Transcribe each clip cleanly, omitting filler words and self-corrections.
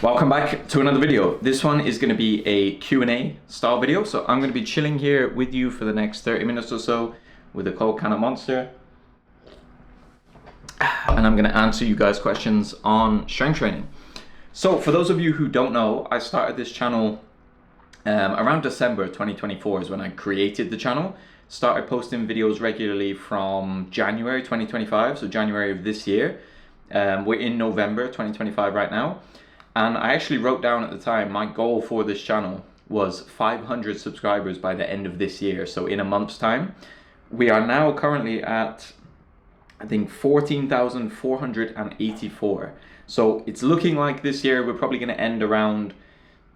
Welcome back to another video. This one is going to be a Q&A style video. So I'm going to be chilling here with you for the next 30 minutes or so with a cold can of Monster. And I'm going to answer you guys questions on strength training. So for those of you who don't know, I started this channel around December 2024 is when I created the channel. Started posting videos regularly from January 2025, so January of this year. We're in November 2025 right now. And I actually wrote down at the time, my goal for this channel was 500 subscribers by the end of this year. So in a month's time, we are now currently at, I think, 14,484. So it's looking like this year, we're probably going to end around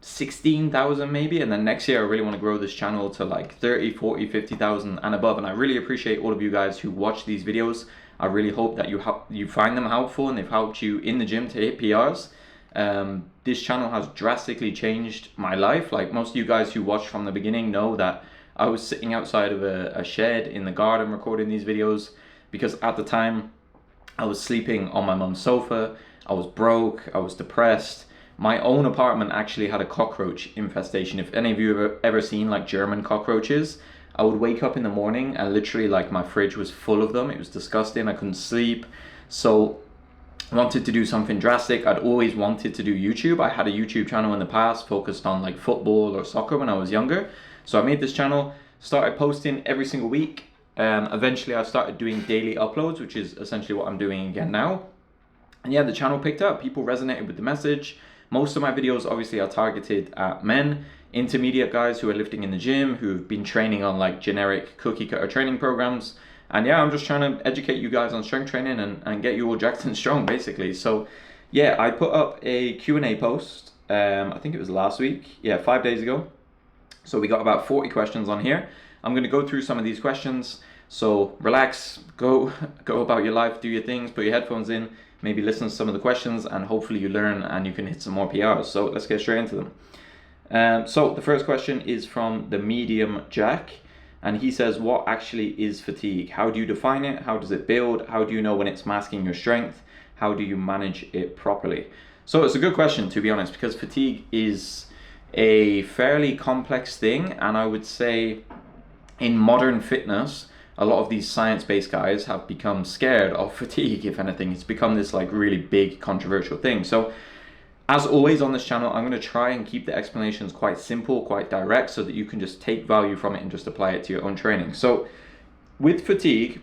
16,000 maybe. And then next year, I really want to grow this channel to like 30, 40, 50,000 and above. And I really appreciate all of you guys who watch these videos. I really hope that you find them helpful and they've helped you in the gym to hit PRs. This channel has drastically changed my life. Like most of you guys who watched from the beginning know that I was sitting outside of a shed in the garden recording these videos because at the time I was sleeping on my mum's sofa. I was broke, I was depressed. My own apartment actually had a cockroach infestation. If any of you have ever seen like German cockroaches, I would wake up in the morning and literally like my fridge was full of them. It was disgusting. I couldn't sleep. So wanted to do something drastic. I'd always wanted to do YouTube. I had a YouTube channel in the past focused on like football or soccer when I was younger. So I made this channel, started posting every single week. Eventually I started doing daily uploads, which is essentially what I'm doing again now. And yeah, the channel picked up. People resonated with the message. Most of my videos obviously are targeted at men, intermediate guys who are lifting in the gym, who have been training on like generic cookie cutter training programs. And yeah, I'm just trying to educate you guys on strength training and get you all jacked and strong, basically. So yeah, I put up a Q&A post, I think it was last week. Yeah, 5 days ago. So we got about 40 questions on here. I'm going to go through some of these questions. So relax, go about your life, do your things, put your headphones in, maybe listen to some of the questions, and hopefully you learn and you can hit some more PRs. So let's get straight into them. So the first question is from the medium Jack. And he says, what actually is fatigue? How do you define it? How does it build? How do you know when it's masking your strength? How do you manage it properly? So it's a good question, to be honest, because fatigue is a fairly complex thing. And I would say in modern fitness, a lot of these science-based guys have become scared of fatigue, if anything. It's become this like really big controversial thing. So as always on this channel, I'm going to try and keep the explanations quite simple, quite direct, so that you can just take value from it and just apply it to your own training. So with fatigue,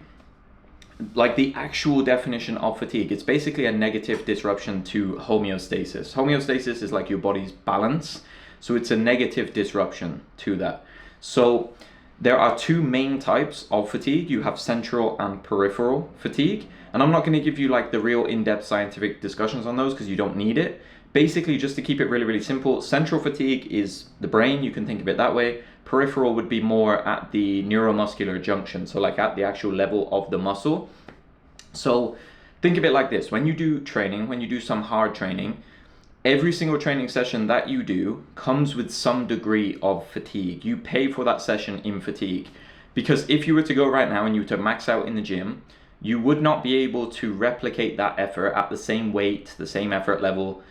like the actual definition of fatigue, it's basically a negative disruption to homeostasis. Homeostasis is like your body's balance. So it's a negative disruption to that. So there are two main types of fatigue. You have central and peripheral fatigue. And I'm not going to give you like the real in-depth scientific discussions on those because you don't need it. Basically, just to keep it really, really simple, central fatigue is the brain. You can think of it that way. Peripheral would be more at the neuromuscular junction, so like at the actual level of the muscle. So think of it like this. When you do training, when you do some hard training, every single training session that you do comes with some degree of fatigue. You pay for that session in fatigue. Because if you were to go right now and you were to max out in the gym, you would not be able to replicate that effort at the same weight, the same effort level,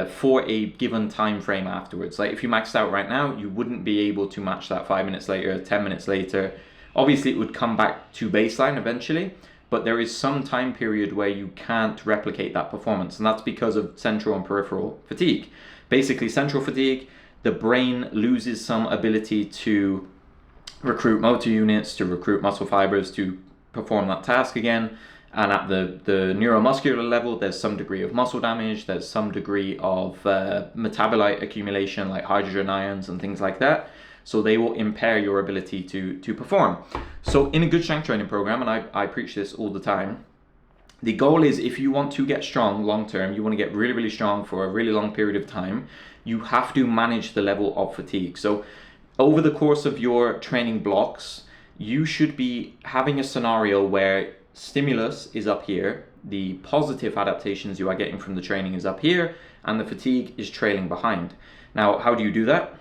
for a given time frame afterwards. Like if you maxed out right now, you wouldn't be able to match that 5 minutes later, 10 minutes later. Obviously it would come back to baseline eventually, but there is some time period where you can't replicate that performance, and that's because of central and peripheral fatigue. Basically, central fatigue, the brain loses some ability to recruit motor units, to recruit muscle fibers, to perform that task again. And at the neuromuscular level, there's some degree of muscle damage, there's some degree of metabolite accumulation like hydrogen ions and things like that. So they will impair your ability to perform. So in a good strength training program, and I preach this all the time, the goal is if you want to get strong long term, you want to get really, really strong for a really long period of time, you have to manage the level of fatigue. So over the course of your training blocks, you should be having a scenario where stimulus is up here, the positive adaptations you are getting from the training is up here, and the fatigue is trailing behind. Now, how do you do that?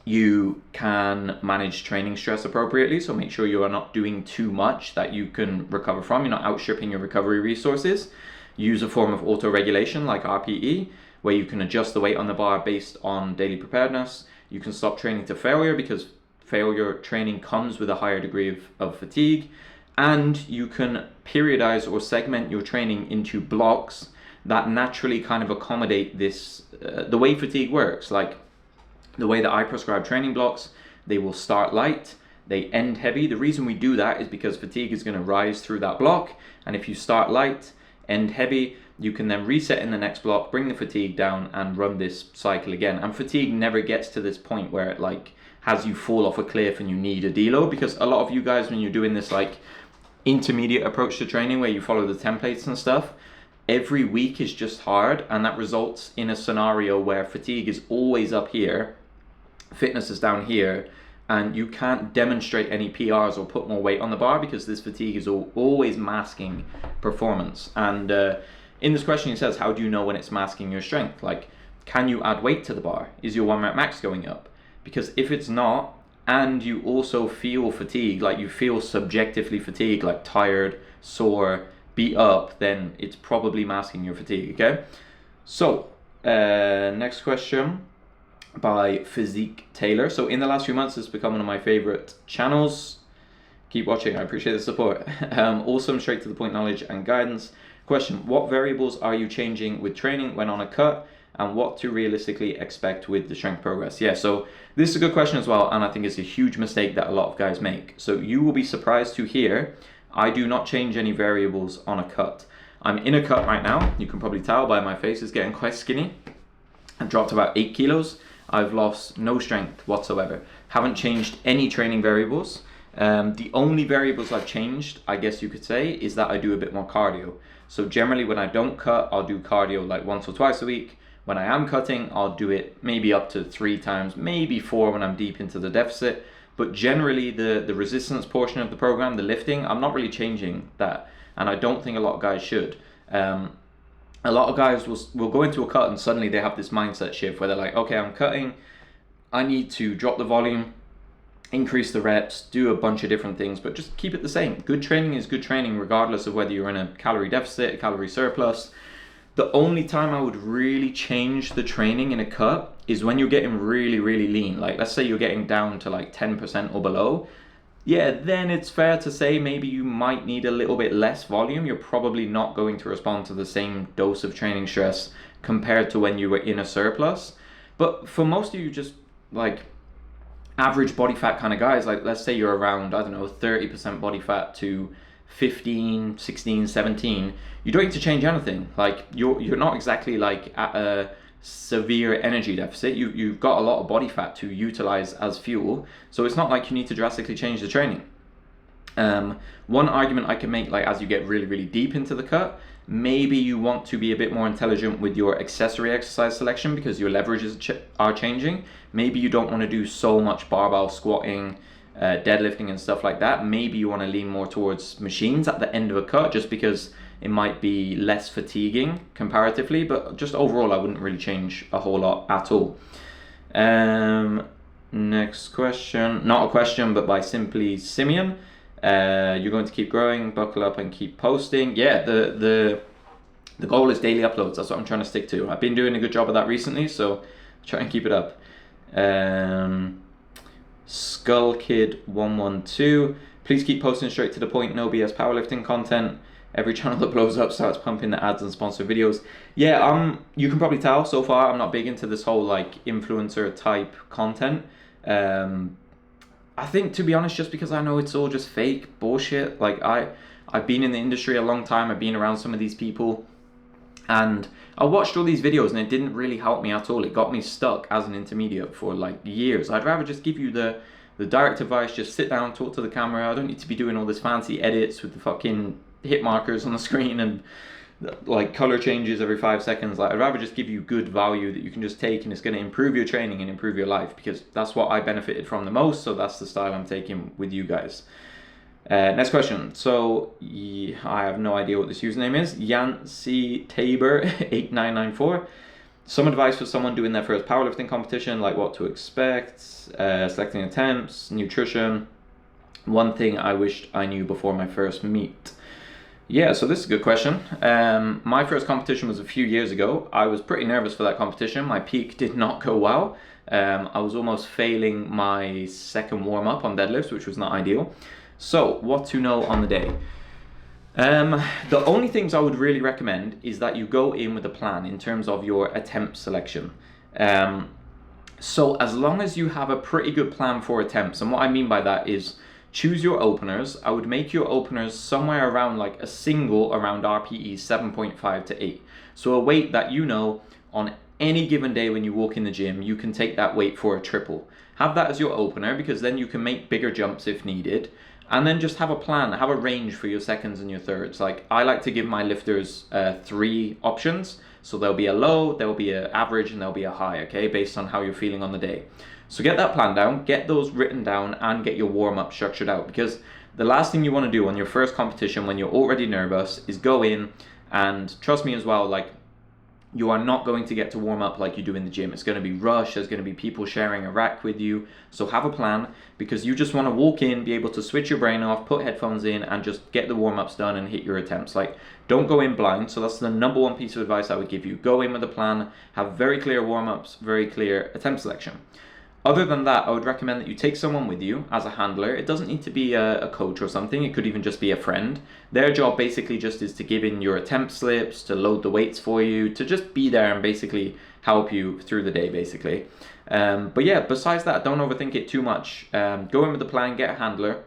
You can manage training stress appropriately, so make sure you are not doing too much that you can recover from. You're not outstripping your recovery resources. Use a form of auto-regulation like RPE, where you can adjust the weight on the bar based on daily preparedness. You can stop training to failure because failure training comes with a higher degree of fatigue. And you can periodize or segment your training into blocks that naturally kind of accommodate this, the way fatigue works. Like the way that I prescribe training blocks, they will start light, they end heavy. The reason we do that is because fatigue is going to rise through that block. And if you start light, end heavy, you can then reset in the next block, bring the fatigue down and run this cycle again. And fatigue never gets to this point where it like has you fall off a cliff and you need a deload, because a lot of you guys, when you're doing this like intermediate approach to training where you follow the templates and stuff, every week is just hard, and that results in a scenario where fatigue is always up here, fitness is down here, and you can't demonstrate any PRs or put more weight on the bar because this fatigue is always masking performance. And in this question it says, how do you know when it's masking your strength? Like, can you add weight to the bar? Is your 1 rep max going up? Because if it's not, and you also feel fatigue, like you feel subjectively fatigued, like tired, sore, beat up, then it's probably masking your fatigue, okay? So, next question by Physique Taylor. So in the last few months, it's become one of my favorite channels. Keep watching, I appreciate the support. Awesome, straight to the point knowledge and guidance. Question, what variables are you changing with training when on a cut, and what to realistically expect with the strength progress? Yeah, so this is a good question as well, and I think it's a huge mistake that a lot of guys make. So you will be surprised to hear, I do not change any variables on a cut. I'm in a cut right now. You can probably tell by my face is getting quite skinny. I've dropped about 8 kilos. I've lost no strength whatsoever. Haven't changed any training variables. The only variables I've changed, I guess you could say, is that I do a bit more cardio. So generally when I don't cut, I'll do cardio like once or twice a week. When I am cutting, I'll do it maybe up to 3 times, maybe 4 when I'm deep into the deficit. But generally the resistance portion of the program, the lifting, I'm not really changing that. And I don't think a lot of guys should. A lot of guys will go into a cut and suddenly they have this mindset shift where they're like, okay, I'm cutting, I need to drop the volume, increase the reps, do a bunch of different things, but just keep it the same. Good training is good training regardless of whether you're in a calorie deficit, a calorie surplus. The only time I would really change the training in a cut is when you're getting really, really lean. Like let's say you're getting down to like 10% or below. Yeah, then it's fair to say maybe you might need a little bit less volume. You're probably not going to respond to the same dose of training stress compared to when you were in a surplus. But for most of you just like average body fat kind of guys, like let's say you're around, I don't know, 30% body fat to 15, 16, 17, you don't need to change anything. Like you're not exactly like at a severe energy deficit. You've got a lot of body fat to utilize as fuel, so it's not like you need to drastically change the training. One argument I can make, like as you get really, really deep into the cut, maybe you want to be a bit more intelligent with your accessory exercise selection because your leverages are changing. Maybe you don't want to do so much barbell squatting, deadlifting and stuff like that. Maybe you want to lean more towards machines at the end of a cut just because it might be less fatiguing comparatively, but just overall I wouldn't really change a whole lot at all. Next question, not a question, but by Simply Simeon. You're going to keep growing, buckle up and keep posting. Yeah, the goal is daily uploads. That's what I'm trying to stick to. I've been doing a good job of that recently, so try and keep it up. SkullKid112, please keep posting straight to the point, no BS powerlifting content. Every channel that blows up starts pumping the ads and sponsored videos. Yeah, you can probably tell so far I'm not big into this whole like influencer type content. I think, to be honest, just because I know it's all just fake bullshit. Like I've been in the industry a long time. I've been around some of these people, and I watched all these videos and it didn't really help me at all. It got me stuck as an intermediate for like years. I'd rather just give you the direct advice. Just sit down, talk to the camera. I don't need to be doing all this fancy edits with the fucking hit markers on the screen and like color changes every 5 seconds. Like I'd rather just give you good value that you can just take, and it's going to improve your training and improve your life, because that's what I benefited from the most. So that's the style I'm taking with you guys. Next question. So I have no idea what this username is. Yancy Tabor 8994. Some advice for someone doing their first powerlifting competition, like what to expect, selecting attempts, nutrition. One thing I wished I knew before my first meet. Yeah, so this is a good question. My first competition was a few years ago. I was pretty nervous for that competition. My peak did not go well. I was almost failing my second warm up on deadlifts, which was not ideal. So, what to know on the day? The only things I would really recommend is that you go in with a plan in terms of your attempt selection. Um, so as long as you have a pretty good plan for attempts, and what I mean by that is choose your openers. I would make your openers somewhere around like a single around RPE 7.5 to 8. So a weight that you know on any given day when you walk in the gym, you can take that weight for a triple. Have that as your opener because then you can make bigger jumps if needed. And then just have a plan, have a range for your seconds and your thirds. Like I like to give my lifters 3 options. So there'll be a low, there'll be an average, and there'll be a high, okay, based on how you're feeling on the day. So get that plan down, get those written down, and get your warm-up structured out, because the last thing you want to do on your first competition when you're already nervous is go in and, trust me as well, like, you are not going to get to warm up like you do in the gym. It's going to be rushed. There's going to be people sharing a rack with you. So have a plan, because you just want to walk in, be able to switch your brain off, put headphones in, and just get the warm ups done and hit your attempts. Like, don't go in blind. So that's the number one piece of advice I would give you. Go in with a plan, have very clear warm ups, very clear attempt selection. Other than that, I would recommend that you take someone with you as a handler. It doesn't need to be a coach or something. It could even just be a friend. Their job basically just is to give in your attempt slips, to load the weights for you, to just be there and basically help you through the day, basically. But yeah, besides that, don't overthink it too much. Go in with a plan, get a handler,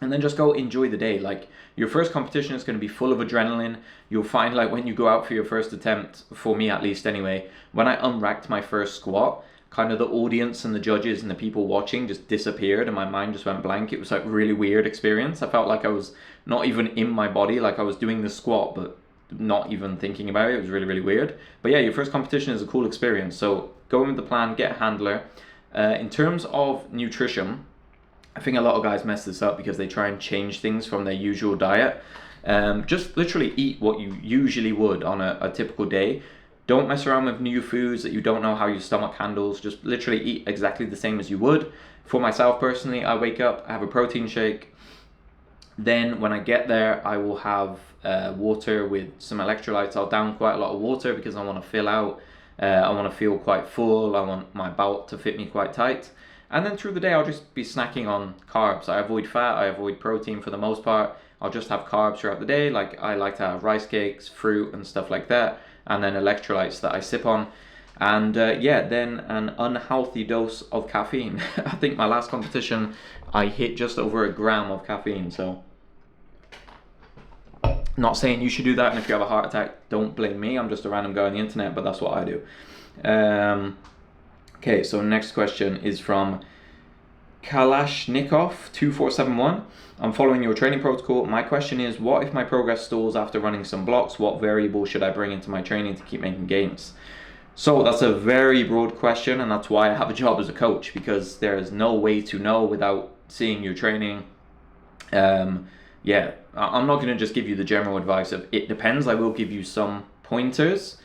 and then just go enjoy the day. Like, your first competition is going to be full of adrenaline. You'll find, like, when you go out for your first attempt, for me at least anyway, when I unracked my first squat, kind of the audience and the judges and the people watching just disappeared and my mind just went blank. It was like a really weird experience. I felt like I was not even in my body, like I was doing the squat but not even thinking about it. It was really, really weird. But yeah, your first competition is a cool experience. So go in with the plan, get a handler. In terms of nutrition, I think a lot of guys mess this up because they try and change things from their usual diet. Just literally eat what you usually would on a typical day. Don't mess around with new foods that you don't know how your stomach handles. Just literally eat exactly the same as you would. For myself personally, I wake up, I have a protein shake. Then when I get there, I will have water with some electrolytes. I'll down quite a lot of water because I want to fill out. I want to feel quite full. I want my belt to fit me quite tight. And then through the day, I'll just be snacking on carbs. I avoid fat, I avoid protein for the most part. I'll just have carbs throughout the day. Like, I like to have rice cakes, fruit, and stuff like that. And then electrolytes that I sip on. And yeah, then an unhealthy dose of caffeine. I think my last competition, I hit just over a gram of caffeine. So, not saying you should do that. And if you have a heart attack, don't blame me. I'm just a random guy on the internet, but that's what I do. Okay, so next question is from Kalashnikov2471. I'm following your training protocol. My question is, what if my progress stalls after running some blocks? What variable should I bring into my training to keep making gains? So that's a very broad question, and that's why I have a job as a coach, because there is no way to know without seeing your training. Yeah, I'm not going to just give you the general advice of it depends. I will give you some pointers.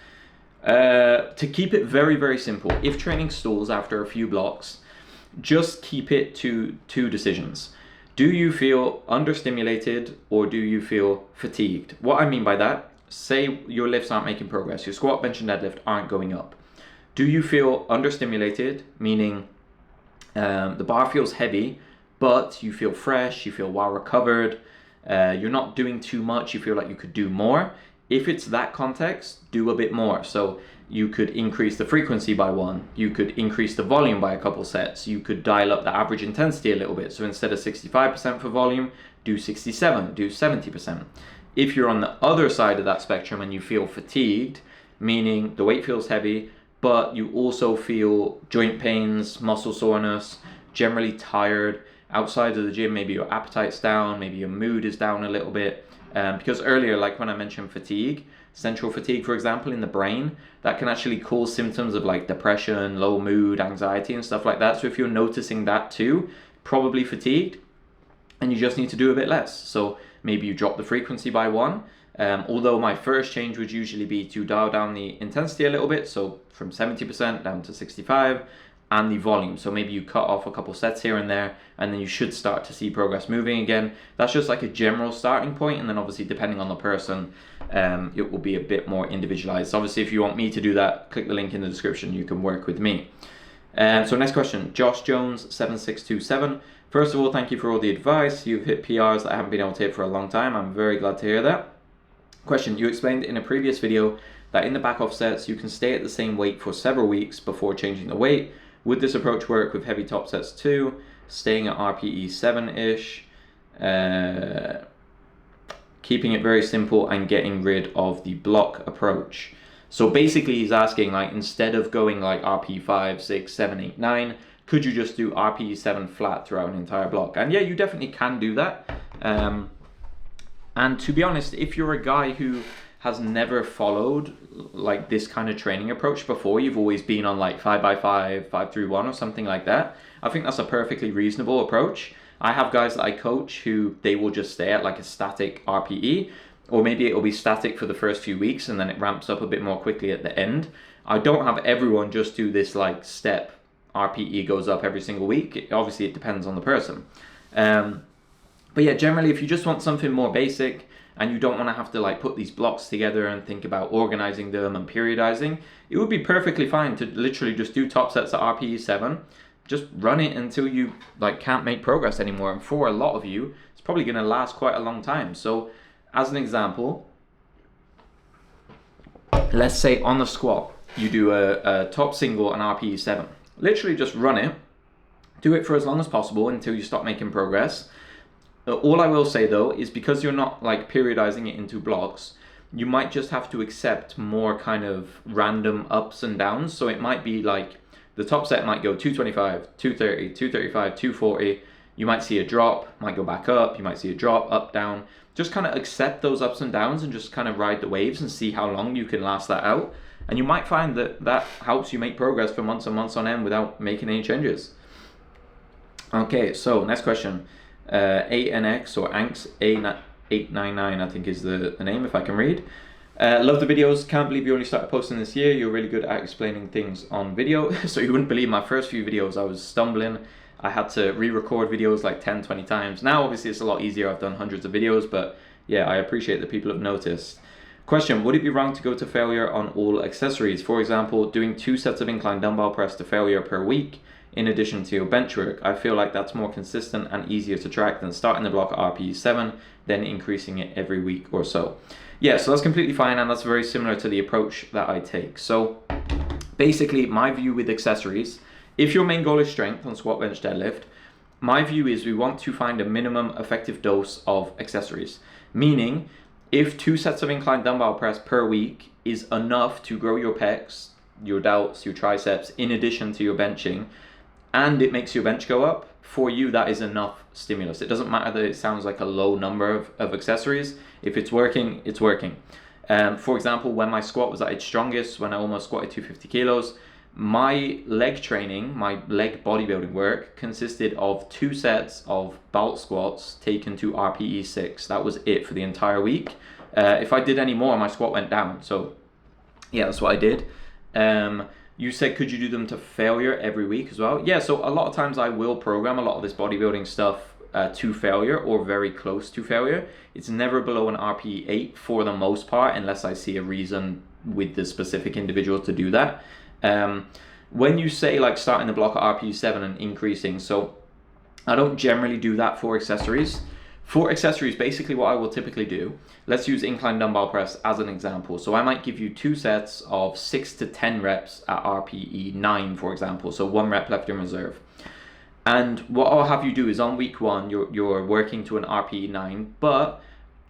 To keep it very, very simple, if training stalls after a few blocks, just keep it to 2 decisions. Do you feel understimulated or do you feel fatigued? What I mean by that, say your lifts aren't making progress, your squat, bench, and deadlift aren't going up. Do you feel understimulated, meaning the bar feels heavy, but you feel fresh, you feel well recovered, you're not doing too much, you feel like you could do more? If it's that context, do a bit more. So you could increase the frequency by 1. You could increase the volume by a couple sets. You could dial up the average intensity a little bit. So instead of 65% for volume, do 67, do 70%. If you're on the other side of that spectrum and you feel fatigued, meaning the weight feels heavy, but you also feel joint pains, muscle soreness, generally tired, outside of the gym, maybe your appetite's down, maybe your mood is down a little bit. Because earlier, like when I mentioned fatigue, central fatigue, for example, in the brain, that can actually cause symptoms of like depression, low mood, anxiety, and stuff like that. So if you're noticing that too, probably fatigued, and you just need to do a bit less. So maybe you drop the frequency by 1. Although my first change would usually be to dial down the intensity a little bit, so from 70% down to 65. and the volume. So maybe you cut off a couple sets here and there, and then you should start to see progress moving again. That's just like a general starting point, and then obviously depending on the person, it will be a bit more individualized. Obviously, if you want me to do that, click the link in the description. You can work with me. So next question, Josh Jones 7627. First of all, thank you for all the advice. You've hit PRs that I haven't been able to hit for a long time. I'm very glad to hear that. Question, you explained in a previous video that in the back off sets, you can stay at the same weight for several weeks before changing the weight. Would this approach work with heavy top sets too? Staying at RPE 7-ish, keeping it very simple and getting rid of the block approach. So basically he's asking, like, instead of going like RPE 5, 6, 7, 8, 9, could you just do RPE 7 flat throughout an entire block? And yeah, you definitely can do that. And to be honest, if you're a guy who has never followed like this kind of training approach before, you've always been on like 5x5, 5-3-1 or something like that, I think that's a perfectly reasonable approach. I have guys that I coach who they will just stay at like a static RPE, or maybe it'll be static for the first few weeks and then it ramps up a bit more quickly at the end. I don't have everyone just do this like step RPE goes up every single week. Obviously it depends on the person. But yeah, generally if you just want something more basic and you don't want to have to like put these blocks together and think about organizing them and periodizing, it would be perfectly fine to literally just do top sets at RPE 7. Just run it until you like can't make progress anymore. And for a lot of you, it's probably going to last quite a long time. So as an example, let's say on the squat, you do a top single and RPE 7. Literally just run it, do it for as long as possible until you stop making progress. All I will say though is because you're not like periodizing it into blocks, you might just have to accept more kind of random ups and downs. So it might be like the top set might go 225, 230, 235, 240. You might see a drop, might go back up. You might see a drop, up, down. Just kind of accept those ups and downs and just kind of ride the waves and see how long you can last that out. And you might find that that helps you make progress for months and months on end without making any changes. Okay, so next question. ANX or ANX, A899 I think is the name if I can read. Love the videos, can't believe you only started posting this year. You're really good at explaining things on video. So you wouldn't believe my first few videos I was stumbling. I had to re-record videos like 10-20 times. Now obviously it's a lot easier, I've done hundreds of videos, but yeah, I appreciate that people have noticed. Question, would it be wrong to go to failure on all accessories? For example, doing 2 sets of incline dumbbell press to failure per week in addition to your bench work. I feel like that's more consistent and easier to track than starting the block at RPE 7, then increasing it every week or so. Yeah, so that's completely fine, and that's very similar to the approach that I take. So basically, my view with accessories, if your main goal is strength on squat, bench, deadlift, my view is we want to find a minimum effective dose of accessories. Meaning, if 2 sets of incline dumbbell press per week is enough to grow your pecs, your delts, your triceps, in addition to your benching, and it makes your bench go up, for you that is enough stimulus. It doesn't matter that it sounds like a low number of accessories. If it's working, it's working. For example, when my squat was at its strongest, when I almost squatted 250 kilos, my leg training, my leg bodybuilding work consisted of 2 sets of belt squats taken to RPE 6. That was it for the entire week. If I did any more, my squat went down. So yeah, that's what I did. You said, could you do them to failure every week as well? Yeah, so a lot of times I will program a lot of this bodybuilding stuff to failure or very close to failure. It's never below an RPE 8 for the most part, unless I see a reason with the specific individual to do that. When you say like starting the block at RPE 7 and increasing, so I don't generally do that for accessories. For accessories, basically what I will typically do, let's use incline dumbbell press as an example. So I might give you 2 sets of 6 to 10 reps at RPE 9, for example. So 1 rep left in reserve. And what I'll have you do is on week 1, you're working to an RPE 9, but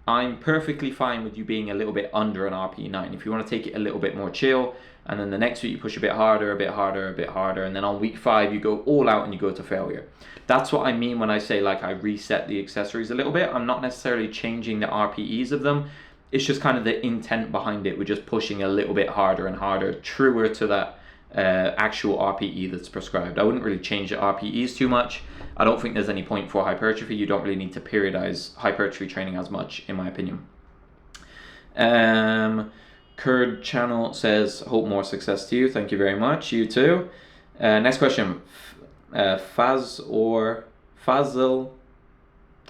I'm perfectly fine with you being a little bit under an RPE 9. If you want to take it a little bit more chill, and then the next week you push a bit harder, a bit harder, a bit harder, and then on week 5 you go all out and you go to failure. That's what I mean when I say like I reset the accessories a little bit. I'm not necessarily changing the RPEs of them. It's just kind of the intent behind it. We're just pushing a little bit harder and harder, truer to that actual RPE that's prescribed. I wouldn't really change the RPEs too much. I don't think there's any point for hypertrophy. You don't really need to periodize hypertrophy training as much, in my opinion. Kurd channel says, hope more success to you. Thank you very much. You too. Next question. Fazil.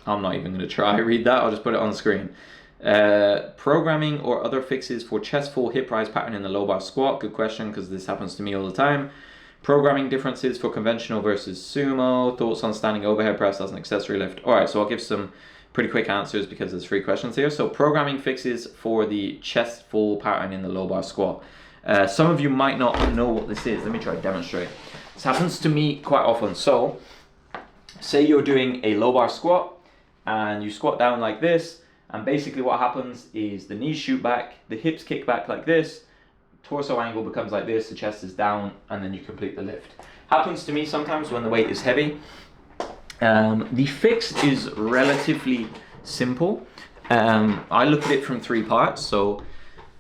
I'm not even going to try read that. I'll just put it on the screen. Programming or other fixes for chest full hip rise pattern in the low bar squat. Good question, because this happens to me all the time. Programming differences for conventional versus sumo. Thoughts on standing overhead press as an accessory lift. All right, so I'll give some pretty quick answers because there's 3 questions here. So programming fixes for the chest full pattern in the low bar squat. Some of you might not know what this is. Let me try to demonstrate. This happens to me quite often. So say you're doing a low bar squat and you squat down like this, and basically what happens is the knees shoot back, the hips kick back like this, torso angle becomes like this, the chest is down, and then you complete the lift. Happens to me sometimes when the weight is heavy. The fix is relatively simple. I look at it from 3 parts. So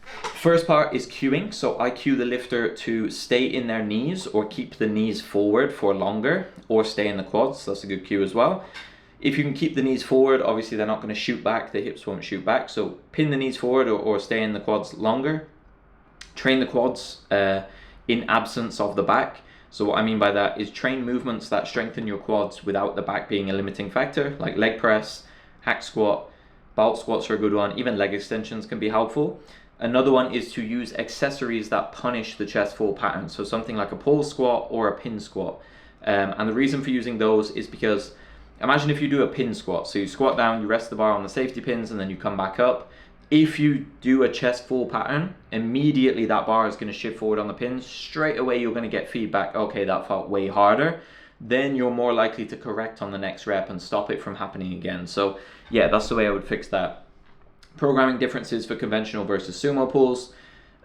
first part is cueing. So I cue the lifter to stay in their knees or keep the knees forward for longer, or stay in the quads. That's a good cue as well. If you can keep the knees forward, obviously they're not going to shoot back, the hips won't shoot back. So pin the knees forward or stay in the quads longer. Train the quads in absence of the back. So what I mean by that is train movements that strengthen your quads without the back being a limiting factor, like leg press, hack squat, bolt squats are a good one, even leg extensions can be helpful. Another one is to use accessories that punish the chest full pattern. So something like a pole squat or a pin squat. And the reason for using those is because imagine if you do a pin squat. So you squat down, you rest the bar on the safety pins, and then you come back up. If you do a chest full pattern, immediately that bar is going to shift forward on the pins. Straight away, you're going to get feedback. Okay, that felt way harder. Then you're more likely to correct on the next rep and stop it from happening again. So yeah, that's the way I would fix that. Programming differences for conventional versus sumo pulls.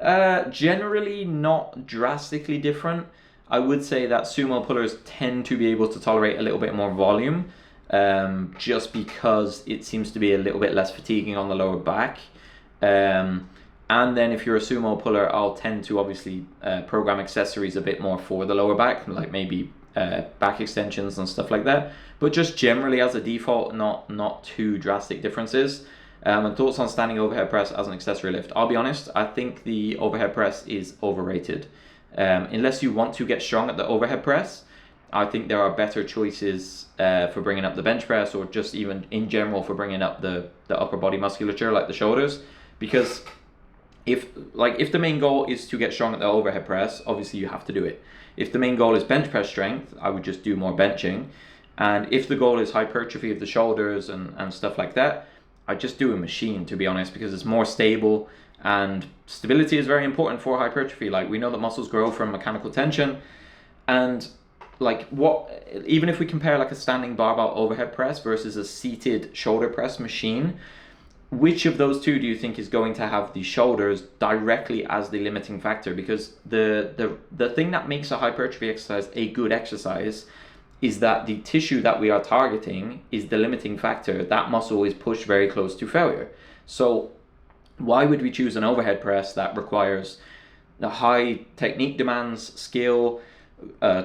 Generally not drastically different. I would say that sumo pullers tend to be able to tolerate a little bit more volume. Just because it seems to be a little bit less fatiguing on the lower back. And then if you're a sumo puller, I'll tend to obviously program accessories a bit more for the lower back, like maybe back extensions and stuff like that. But just generally as a default, not too drastic differences. And thoughts on standing overhead press as an accessory lift. I'll be honest, I think the overhead press is overrated. Unless you want to get strong at the overhead press, I think there are better choices for bringing up the bench press, or just even in general for bringing up the upper body musculature, like the shoulders. Because if the main goal is to get strong at the overhead press, obviously you have to do it. If the main goal is bench press strength, I would just do more benching. And if the goal is hypertrophy of the shoulders and stuff like that, I just do a machine, to be honest, because it's more stable, and stability is very important for hypertrophy. Like, we know that muscles grow from mechanical tension, and even if we compare like a standing barbell overhead press versus a seated shoulder press machine, which of those two do you think is going to have the shoulders directly as the limiting factor? Because the thing that makes a hypertrophy exercise a good exercise is that the tissue that we are targeting is the limiting factor. That muscle is pushed very close to failure. So why would we choose an overhead press that requires the high technique demands, skill,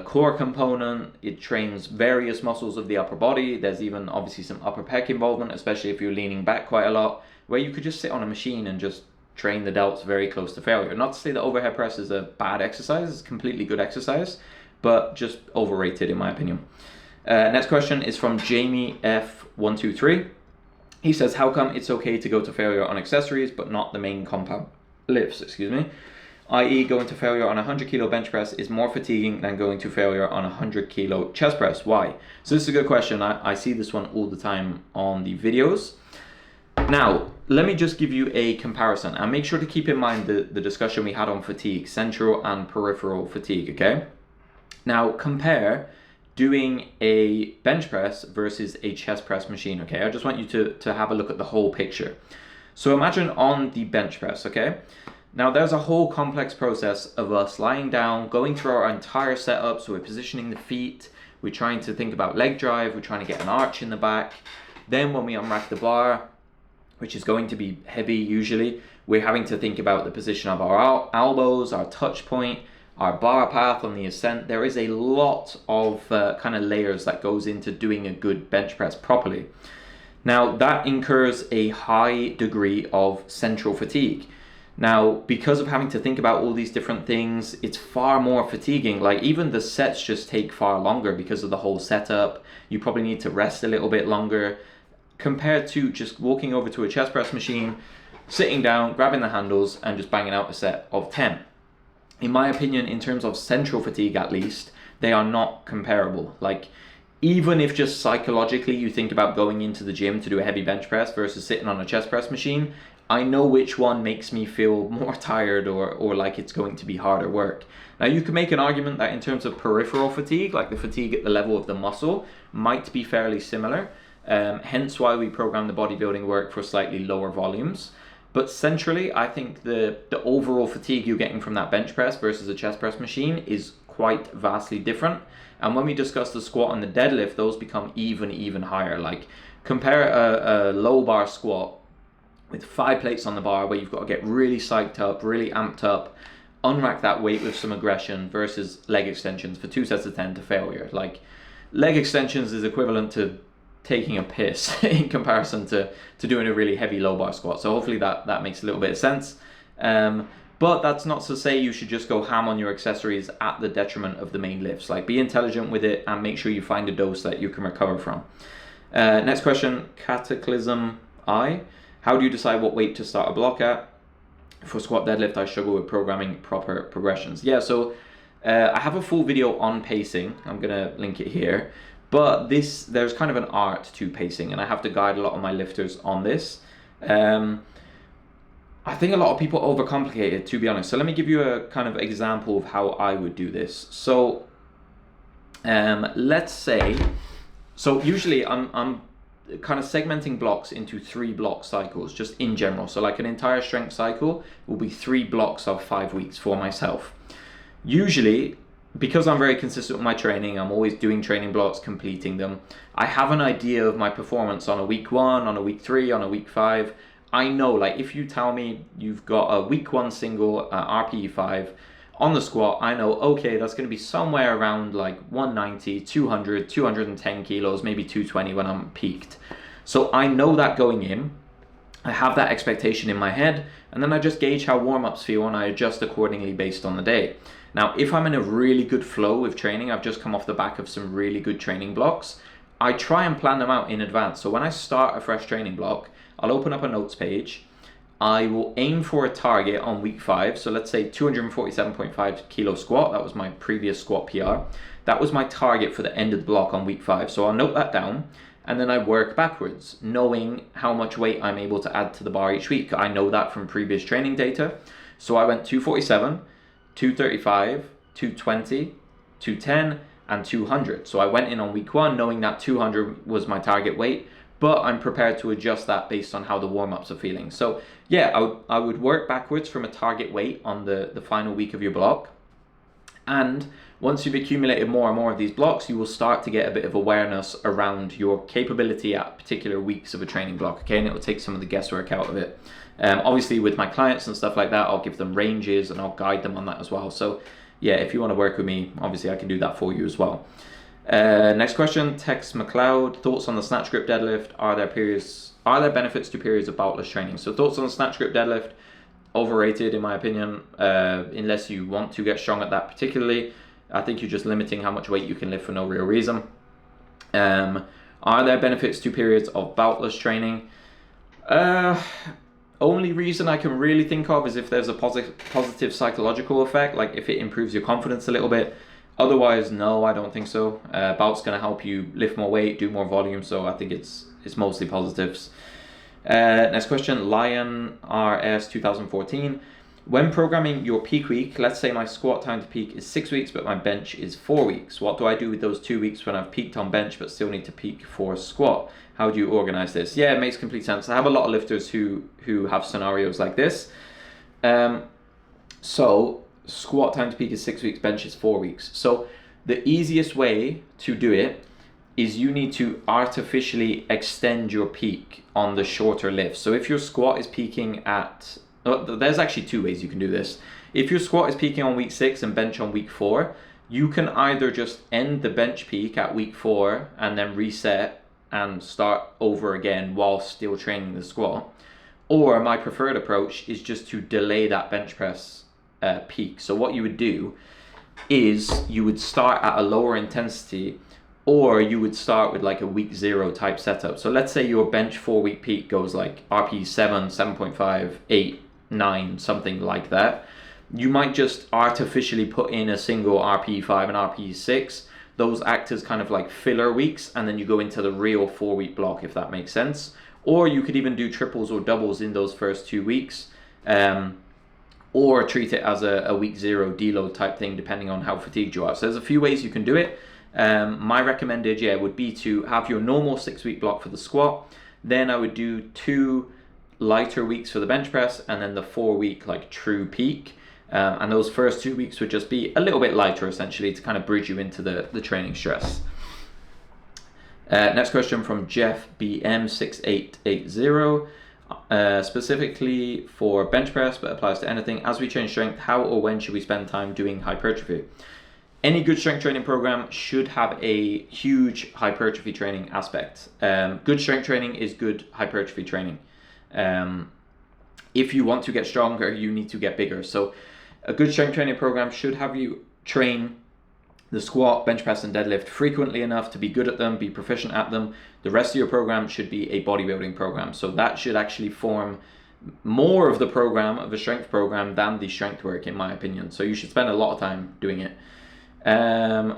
core component? It trains various muscles of the upper body. There's even obviously some upper pec involvement, especially if you're leaning back quite a lot, where you could just sit on a machine and just train the delts very close to failure. Not to say that overhead press is a bad exercise, it's a completely good exercise, but just overrated in my opinion. Next question is from Jamie F123. He says, how come it's okay to go to failure on accessories but not the main compound lifts, i.e. going to failure on a 100 kilo bench press is more fatiguing than going to failure on a 100 kilo chest press. Why? So this is a good question. I see this one all the time on the videos. Now, let me just give you a comparison, and make sure to keep in mind the discussion we had on fatigue, central and peripheral fatigue, okay? Now, compare doing a bench press versus a chest press machine, okay? I just want you to have a look at the whole picture. So imagine on the bench press, okay? Now, there's a whole complex process of us lying down, going through our entire setup. So we're positioning the feet, we're trying to think about leg drive, we're trying to get an arch in the back. Then when we unrack the bar, which is going to be heavy usually, we're having to think about the position of our elbows, our touch point, our bar path on the ascent. There is a lot of kind of layers that goes into doing a good bench press properly. Now, that incurs a high degree of central fatigue. Now, because of having to think about all these different things, it's far more fatiguing. Like even the sets just take far longer because of the whole setup. You probably need to rest a little bit longer compared to just walking over to a chest press machine, sitting down, grabbing the handles and just banging out a set of 10. In my opinion, in terms of central fatigue at least, they are not comparable. Like even if just psychologically you think about going into the gym to do a heavy bench press versus sitting on a chest press machine, I know which one makes me feel more tired or like it's going to be harder work. Now you can make an argument that in terms of peripheral fatigue, like the fatigue at the level of the muscle, might be fairly similar. Hence why we program the bodybuilding work for slightly lower volumes. But centrally, I think the overall fatigue you're getting from that bench press versus a chest press machine is quite vastly different. And when we discuss the squat and the deadlift, those become even higher. Like compare a low bar squat with 5 plates on the bar where you've got to get really psyched up, really amped up, unrack that weight with some aggression versus leg extensions for 2 sets of 10 to failure. Like leg extensions is equivalent to taking a piss in comparison to doing a really heavy low bar squat. So hopefully that makes a little bit of sense. But that's not to say you should just go ham on your accessories at the detriment of the main lifts. Like be intelligent with it and make sure you find a dose that you can recover from. Next question, Cataclysm I. How do you decide what weight to start a block at? For squat deadlift, I struggle with programming proper progressions. Yeah, so I have a full video on pacing. I'm gonna link it here. But there's kind of an art to pacing, and I have to guide a lot of my lifters on this. I think a lot of people overcomplicate it, to be honest. So let me give you a kind of example of how I would do this. So let's say, so usually I'm kind of segmenting blocks into 3 block cycles, just in general. So like an entire strength cycle will be 3 blocks of 5 weeks for myself. Usually, because I'm very consistent with my training, I'm always doing training blocks, completing them. I have an idea of my performance on a week 1, on a week 3, on a week 5. I know, like if you tell me you've got a week 1 single RPE 5 on the squat, I know, okay, that's going to be somewhere around like 190, 200, 210 kilos, maybe 220 when I'm peaked. So I know that going in, I have that expectation in my head, and then I just gauge how warm-ups feel and I adjust accordingly based on the day. Now, if I'm in a really good flow with training, I've just come off the back of some really good training blocks, I try and plan them out in advance. So when I start a fresh training block, I'll open up a notes page. I will aim for a target on week 5. So let's say 247.5 kilo squat. That was my previous squat PR. That was my target for the end of the block on week 5. So I'll note that down. And then I work backwards, knowing how much weight I'm able to add to the bar each week. I know that from previous training data. So I went 247, 235, 220, 210, and 200. So I went in on week 1 knowing that 200 was my target weight, but I'm prepared to adjust that based on how the warm-ups are feeling. So yeah, I would work backwards from a target weight on the final week of your block. And once you've accumulated more and more of these blocks, you will start to get a bit of awareness around your capability at particular weeks of a training block, okay? And it will take some of the guesswork out of it. Obviously with my clients and stuff like that, I'll give them ranges and I'll guide them on that as well. So yeah, if you want to work with me, obviously I can do that for you as well. Next question, Tex McLeod, thoughts on the snatch grip deadlift? Are there benefits to periods of boutless training? So thoughts on the snatch grip deadlift, overrated in my opinion, unless you want to get strong at that particularly. I think you're just limiting how much weight you can lift for no real reason. Are there benefits to periods of boutless training? Only reason I can really think of is if there's a positive psychological effect, like if it improves your confidence a little bit. Otherwise, no, I don't think so. Bout's going to help you lift more weight, do more volume, so I think it's mostly positives. Next question, Lion RS 2014. When programming your peak week, let's say my squat time to peak is 6 weeks, but my bench is 4 weeks. What do I do with those 2 weeks when I've peaked on bench, but still need to peak for squat? How do you organize this? Yeah, it makes complete sense. I have a lot of lifters who have scenarios like this. So squat time to peak is 6 weeks, bench is 4 weeks. So the easiest way to do it is you need to artificially extend your peak on the shorter lifts. So if your squat is peaking at, there's actually 2 ways you can do this. If your squat is peaking on week 6 and bench on week 4, you can either just end the bench peak at week 4 and then reset and start over again while still training the squat. Or my preferred approach is just to delay that bench press peak. So what you would do is you would start at a lower intensity, or you would start with like a week 0 type setup. So let's say your bench 4-week peak goes like RPE 7, 7.5, 8, 9, something like that. You might just artificially put in a single RPE 5 and RPE 6. Those act as kind of like filler weeks, and then you go into the real 4-week block, if that makes sense. Or you could even do triples or doubles in those first 2 weeks. Or treat it as a week 0 deload type thing, depending on how fatigued you are. So there's a few ways you can do it. My recommended, would be to have your normal 6-week block for the squat. Then I would do 2 lighter weeks for the bench press, and then the 4-week like true peak. And those first 2 weeks would just be a little bit lighter, essentially, to kind of bridge you into the training stress. Next question from Jeff BM6880. Specifically for bench press, but applies to anything. As we change strength, how or when should we spend time doing hypertrophy? Any good strength training program should have a huge hypertrophy training aspect. Good strength training is good hypertrophy training. If you want to get stronger, you need to get bigger. So a good strength training program should have you train the squat, bench press, and deadlift frequently enough to be good at them, be proficient at them. The rest of your program should be a bodybuilding program. So that should actually form more of the program of a strength program than the strength work, in my opinion. So you should spend a lot of time doing it.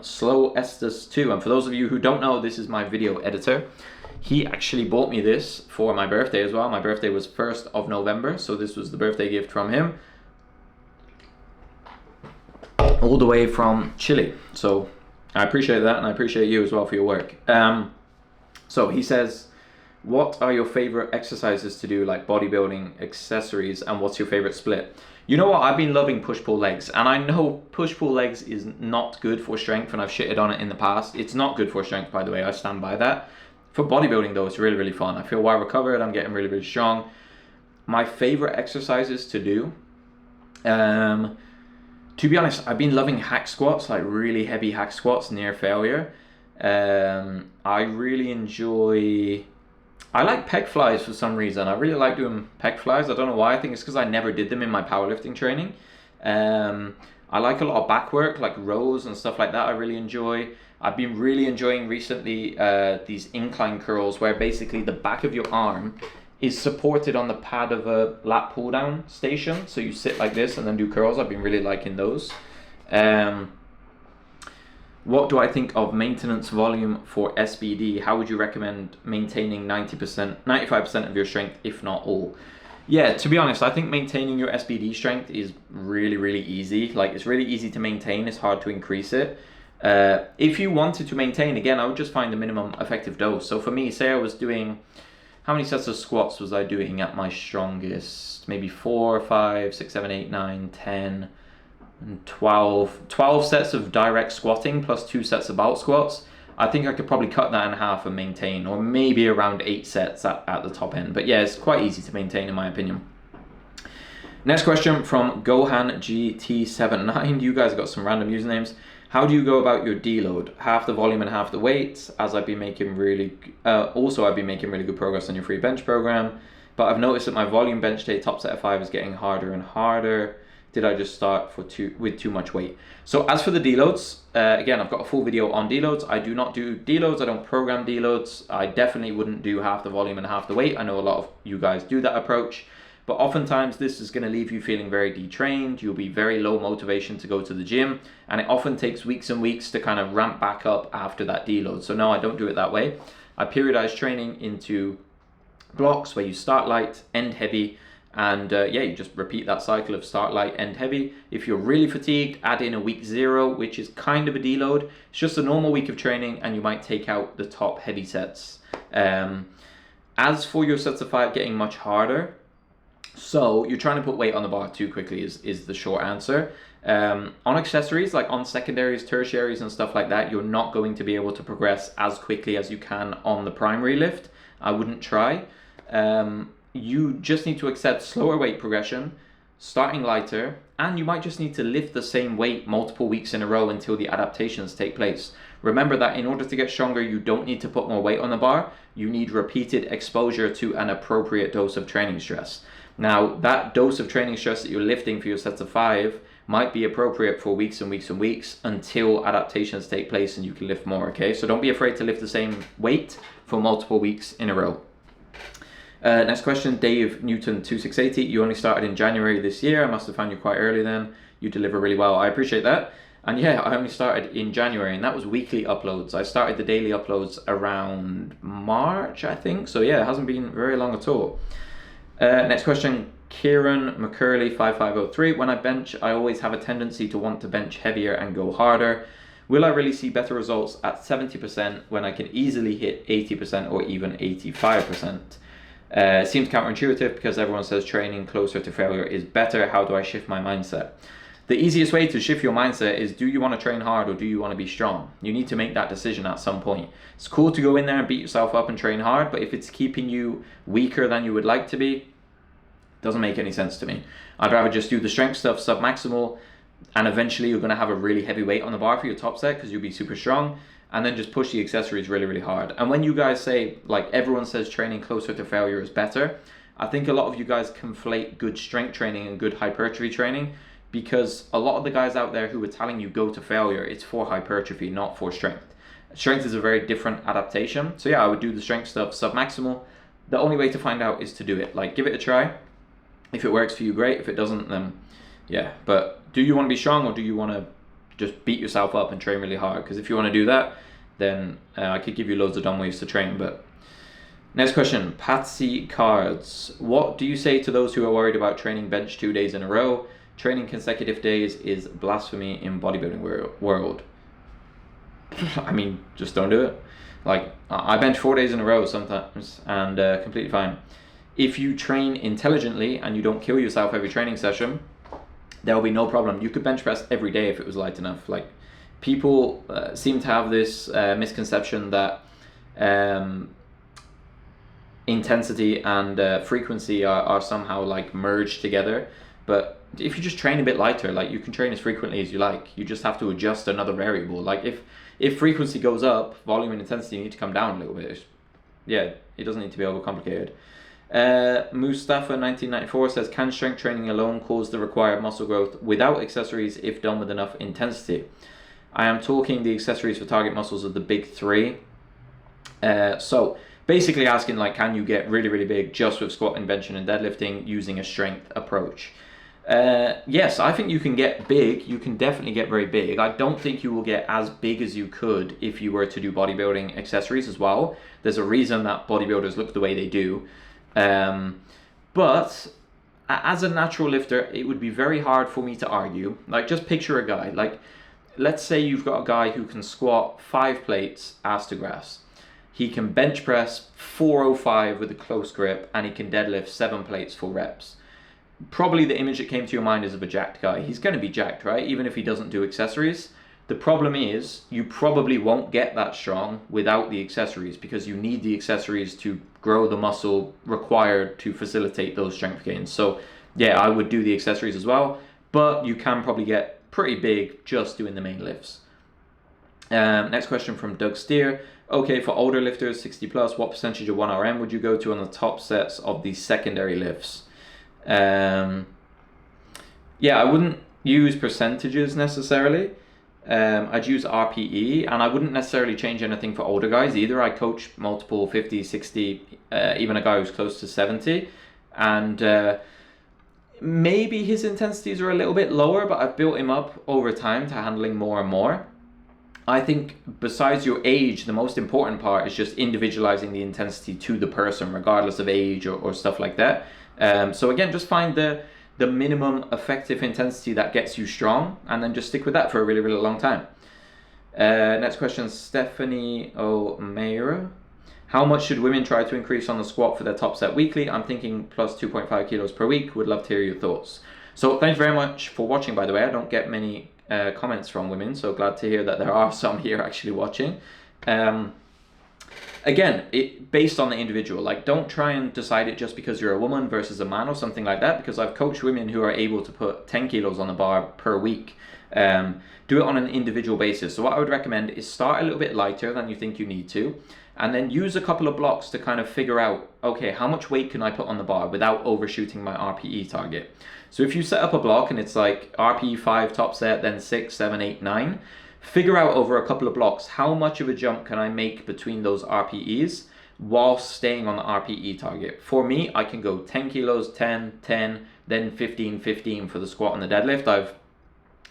Slow Estes 2. And for those of you who don't know, this is my video editor. He actually bought me this for my birthday as well. My birthday was 1st of November. So this was the birthday gift from him, all the way from Chile. So I appreciate that, and I appreciate you as well for your work. So he says, what are your favorite exercises to do, like bodybuilding accessories, and what's your favorite split? You know what, I've been loving push-pull legs, and I know push-pull legs is not good for strength, and I've shitted on it in the past. It's not good for strength, by the way, I stand by that. For bodybuilding though, it's really, really fun. I feel well recovered, I'm getting really, really strong. My favorite exercises to do, to be honest, I've been loving hack squats, like really heavy hack squats near failure. I really enjoy, I like pec flies for some reason. I really like doing pec flies. I don't know why. I think it's because I never did them in my powerlifting training. I like a lot of back work, like rows and stuff like that. I really enjoy. I've been really enjoying recently these incline curls, where basically the back of your arm is supported on the pad of a lat pull down station. So you sit like this and then do curls. I've been really liking those. What do I think of maintenance volume for SBD? How would you recommend maintaining 90%, 95% of your strength, if not all? Yeah, to be honest, I think maintaining your SBD strength is really, really easy. Like, it's really easy to maintain. It's hard to increase it. If you wanted to maintain, again, I would just find the minimum effective dose. So for me, say I was doing, how many sets of squats was I doing at my strongest? Maybe 4, 5, 6, 7, 8, 9, 10, and 12 sets of direct squatting plus 2 sets of belt squats. I think I could probably cut that in half and maintain, or maybe around 8 sets at the top end. But yeah, it's quite easy to maintain in my opinion. Next question from Gohan GT79. You guys got some random usernames. How do you go about your deload? Half the volume and half the weight, as I've been making really good progress on your free bench program, but I've noticed that my volume bench day top set of 5 is getting harder and harder. Did I just start with too much weight? So as for the deloads, again, I've got a full video on deloads. I do not do deloads. I don't program deloads. I definitely wouldn't do half the volume and half the weight. I know a lot of you guys do that approach, but oftentimes this is going to leave you feeling very detrained. You'll be very low motivation to go to the gym, and it often takes weeks and weeks to kind of ramp back up after that deload. So no, I don't do it that way. I periodize training into blocks where you start light, end heavy, and you just repeat that cycle of start light, end heavy. If you're really fatigued, add in a week 0, which is kind of a deload. It's just a normal week of training, and you might take out the top heavy sets. As for your sets of 5 getting much harder, so you're trying to put weight on the bar too quickly is the short answer. On accessories, like on secondaries, tertiaries, and stuff like that, you're not going to be able to progress as quickly as you can on the primary lift. I wouldn't try. You just need to accept slower weight progression, starting lighter, and you might just need to lift the same weight multiple weeks in a row until the adaptations take place. Remember that in order to get stronger, you don't need to put more weight on the bar. You need repeated exposure to an appropriate dose of training stress. Now, that dose of training stress that you're lifting for your sets of 5 might be appropriate for weeks and weeks and weeks until adaptations take place and you can lift more, okay? So don't be afraid to lift the same weight for multiple weeks in a row. Next question, Dave Newton 2680. You only started in January this year. I must have found you quite early then. You deliver really well. I appreciate that. And yeah, I only started in January, and that was weekly uploads. I started the daily uploads around March, I think. So yeah, it hasn't been very long at all. Next question, Kieran McCurley 5503. When I bench, I always have a tendency to want to bench heavier and go harder. Will I really see better results at 70% when I can easily hit 80% or even 85%? Seems counterintuitive because everyone says training closer to failure is better. How do I shift my mindset? The easiest way to shift your mindset is, do you want to train hard or do you want to be strong? You need to make that decision at some point. It's cool to go in there and beat yourself up and train hard, but if it's keeping you weaker than you would like to be, it doesn't make any sense to me. I'd rather just do the strength stuff sub-maximal, and eventually you're going to have a really heavy weight on the bar for your top set because you'll be super strong, and then just push the accessories really, really hard. And when you guys say, like everyone says training closer to failure is better, I think a lot of you guys conflate good strength training and good hypertrophy training, because a lot of the guys out there who are telling you go to failure, it's for hypertrophy, not for strength. Strength is a very different adaptation. So yeah, I would do the strength stuff sub-maximal. The only way to find out is to do it. Like, give it a try. If it works for you, great. If it doesn't, then yeah. But do you want to be strong, or do you want to just beat yourself up and train really hard? Because if you want to do that, then I could give you loads of dumb ways to train. But next question, Patsy Cards. What do you say to those who are worried about training bench 2 days in a row? Training consecutive days is blasphemy in bodybuilding world. I mean, just don't do it. Like, I bench 4 days in a row sometimes, and completely fine. If you train intelligently and you don't kill yourself every training session, there will be no problem. You could bench press every day if it was light enough. Like, people seem to have this misconception that intensity and frequency are somehow like merged together. But if you just train a bit lighter, like, you can train as frequently as you like. You just have to adjust another variable. Like, if frequency goes up, volume and intensity need to come down a little bit. Yeah, it doesn't need to be overcomplicated. Mustafa 1994 says, can strength training alone cause the required muscle growth without accessories if done with enough intensity? I am talking the accessories for target muscles of the big 3. So basically asking, like, can you get really, really big just with squatting, benching and deadlifting using a strength approach? Yes, I think you can get big. You can definitely get very big. I don't think you will get as big as you could if you were to do bodybuilding accessories as well. There's a reason that bodybuilders look the way they do. But as a natural lifter, it would be very hard for me to argue. Like, just picture a guy. Like, let's say you've got a guy who can squat 5 plates ass to grass. He can bench press 405 with a close grip, and he can deadlift 7 plates full reps. Probably the image that came to your mind is of a jacked guy. He's going to be jacked, right? Even if he doesn't do accessories. The problem is, you probably won't get that strong without the accessories, because you need the accessories to grow the muscle required to facilitate those strength gains. So yeah, I would do the accessories as well, but you can probably get pretty big just doing the main lifts. Next question from Doug Steer. Okay, for older lifters, 60 plus, what percentage of 1RM would you go to on the top sets of the secondary lifts? Yeah, I wouldn't use percentages necessarily. I'd use RPE, and I wouldn't necessarily change anything for older guys either. I coach multiple 50, 60, even a guy who's close to 70, and maybe his intensities are a little bit lower, but I've built him up over time to handling more and more. I think besides your age, the most important part is just individualizing the intensity to the person, regardless of age or stuff like that. So again, just find the minimum effective intensity that gets you strong, and then just stick with that for a really, really long time. Next question, Stephanie O'Meara. How much should women try to increase on the squat for their top set weekly? I'm thinking plus 2.5 kilos per week. Would love to hear your thoughts. So thanks very much for watching, by the way. I don't get many comments from women, so glad to hear that there are some here actually watching. Again, based on the individual. Like, don't try and decide it just because you're a woman versus a man or something like that, because I've coached women who are able to put 10 kilos on the bar per week. Do it on an individual basis. So what I would recommend is start a little bit lighter than you think you need to, and then use a couple of blocks to kind of figure out, okay, how much weight can I put on the bar without overshooting my RPE target? So if you set up a block and it's like RPE 5 top set, then 6, 7, 8, 9, figure out over a couple of blocks how much of a jump can I make between those RPEs while staying on the RPE target. For me, I can go 10 kilos, 10, 10, then 15, 15 for the squat and the deadlift. I've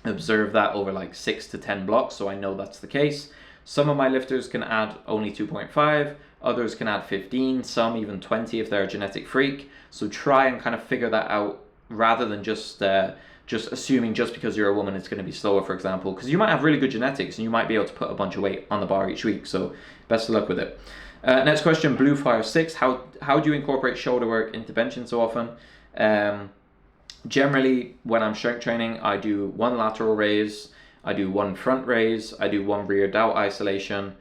observed that over like 6 to 10 blocks, so I know that's the case. Some of my lifters can add only 2.5, others can add 15, some even 20 if they're a genetic freak. So try and kind of figure that out rather than just assuming just because you're a woman it's going to be slower, for example, because you might have really good genetics and you might be able to put a bunch of weight on the bar each week. So best of luck with it. Next question, Bluefire6, how do you incorporate shoulder work into benching so often? Generally, when I'm strength training, I do one lateral raise, I do one front raise, I do one rear delt isolation,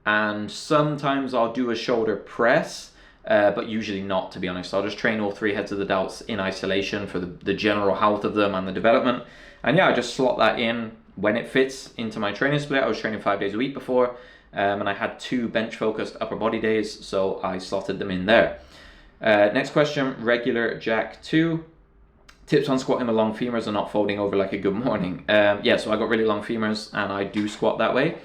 and sometimes I'll do a shoulder press, but usually not, to be honest. I'll just train all 3 heads of the delts in isolation for the general health of them and the development. And yeah, I just slot that in when it fits into my training split. I was training 5 days a week before, and I had 2 bench-focused upper body days, so I slotted them in there. Next question, Regular Jack 2. Tips on squatting with long femurs and not folding over like a good morning. Yeah, so I got really long femurs and I do squat that way.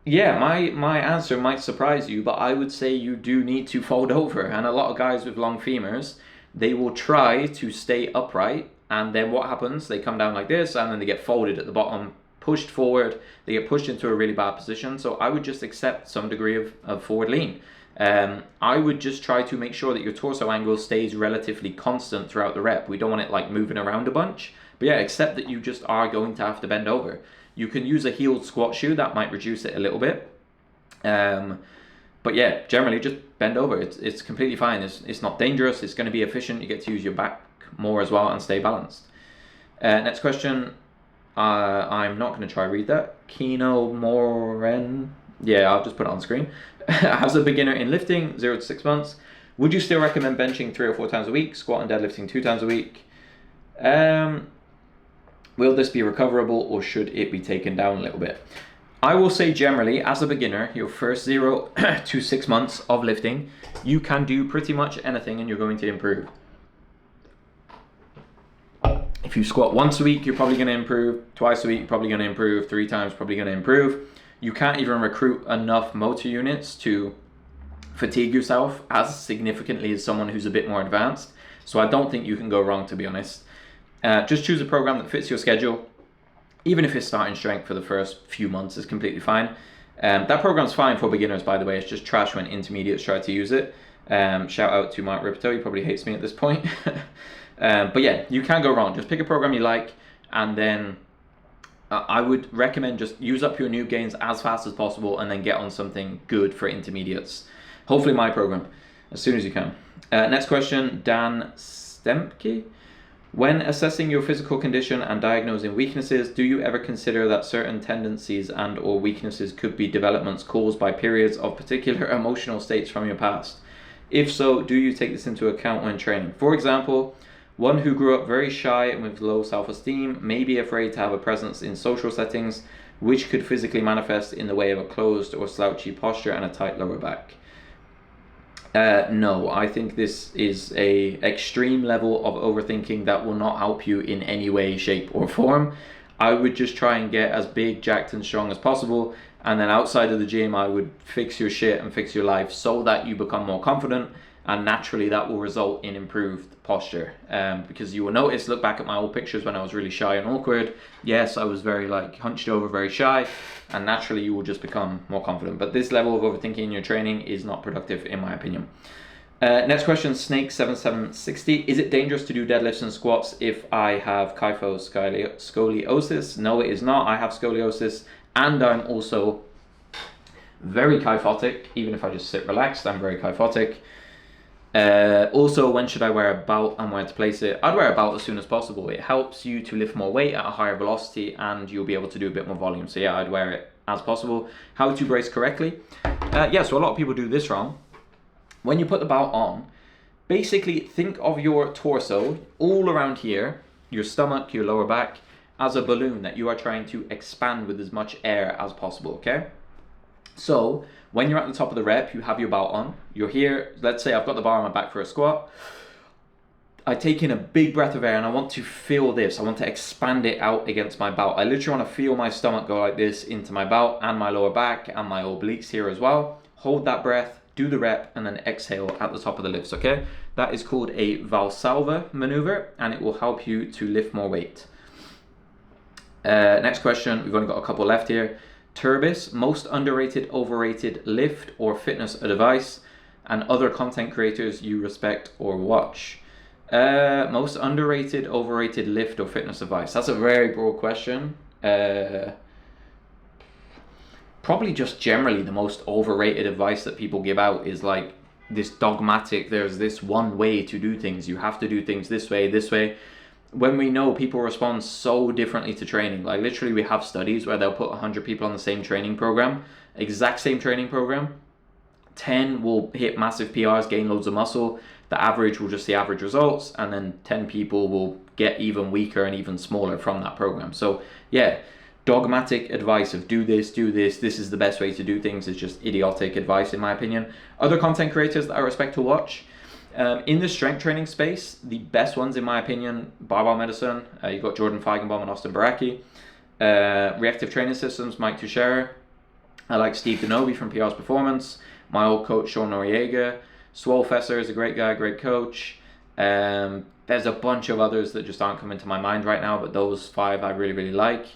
Yeah, my answer might surprise you, but I would say you do need to fold over. And a lot of guys with long femurs, they will try to stay upright, and then what happens? They come down like this and then they get folded at the bottom, pushed forward, they get pushed into a really bad position. So I would just accept some degree of forward lean. I would just try to make sure that your torso angle stays relatively constant throughout the rep. We don't want it like moving around a bunch, but yeah, accept that you just are going to have to bend over. You can use a heeled squat shoe, that might reduce it a little bit. But yeah, generally just bend over. It's completely fine. It's not dangerous. It's going to be efficient. You get to use your back more as well and stay balanced. Next question. I'm not going to try read that. Kino Moren. Yeah, I'll just put it on screen. As a beginner in lifting, 0 to 6 months, would you still recommend benching 3 or 4 times a week, squat and deadlifting 2 times a week? Will this be recoverable or should it be taken down a little bit? I will say generally, as a beginner, your first 0 to 6 months of lifting, you can do pretty much anything and you're going to improve. If you squat once a week, you're probably going to improve. Twice a week, you're probably going to improve. 3 times, probably going to improve. You can't even recruit enough motor units to fatigue yourself as significantly as someone who's a bit more advanced. So I don't think you can go wrong, to be honest. Just choose a program that fits your schedule. Even if it's starting strength for the first few months is completely fine. That program's fine for beginners, by the way. It's just trash when intermediates try to use it. Shout out to Mark Ripto. He probably hates me at this point. But yeah, you can't go wrong. Just pick a program you like, and then I would recommend just use up your new gains as fast as possible and then get on something good for intermediates. Hopefully my program, as soon as you can. Next question, Dan Stempke. When assessing your physical condition and diagnosing weaknesses, do you ever consider that certain tendencies and or weaknesses could be developments caused by periods of particular emotional states from your past? If so, do you take this into account when training? For example, one who grew up very shy and with low self-esteem may be afraid to have a presence in social settings, which could physically manifest in the way of a closed or slouchy posture and a tight lower back. No, I think this is a extreme level of overthinking that will not help you in any way, shape or form. I would just try and get as big, jacked and strong as possible, and then outside of the gym I would fix your shit and fix your life so that you become more confident, and naturally that will result in improved posture. Because you will notice, look back at my old pictures when I was really shy and awkward. Yes, I was very like hunched over, very shy, and naturally you will just become more confident. But this level of overthinking in your training is not productive in my opinion. Next question, Snake7760. Is it dangerous to do deadlifts and squats if I have scoliosis? No, it is not. I have scoliosis and I'm also very kyphotic. Even if I just sit relaxed, I'm very kyphotic. Also, when should I wear a belt and where to place it? I'd wear a belt as soon as possible. It helps you to lift more weight at a higher velocity and you'll be able to do a bit more volume. So yeah, I'd wear it as possible. How to brace correctly. Yeah, so a lot of people do this wrong. When you put the belt on, basically think of your torso all around here, your stomach, your lower back, as a balloon that you are trying to expand with as much air as possible, okay? So when you're at the top of the rep, you have your belt on, you're here, let's say I've got the bar on my back for a squat. I take in a big breath of air and I want to feel this. I want to expand it out against my belt. I literally want to feel my stomach go like this into my belt and my lower back and my obliques here as well. Hold that breath, do the rep, and then exhale at the top of the lifts, okay? That is called a Valsalva maneuver, and it will help you to lift more weight. Next question, we've only got a couple left here. Turbis, most underrated, overrated lift or fitness advice, and other content creators you respect or watch. Most underrated, overrated lift or fitness advice. That's a very broad question. Probably just generally the most overrated advice that people give out is like this dogmatic, there's this one way to do things. You have to do things this way, this way. When we know people respond so differently to training, like literally we have studies where they'll put 100 people on the same training program, exact same training program. 10 will hit massive PRs, gain loads of muscle. The average will just see average results, and then 10 people will get even weaker and even smaller from that program. So yeah, dogmatic advice of do this, this is the best way to do things is just idiotic advice in my opinion. Other content creators that I respect to watch, in the strength training space, the best ones in my opinion, Barbell Medicine, you've got Jordan Feigenbaum and Austin Baraki. Reactive Training Systems, Mike Teixeira. I like Steve Denobi from PR's Performance. My old coach, Sean Noriega. Swolefessor is a great guy, great coach. There's a bunch of others that just aren't coming to my mind right now, but those 5 I really, really like.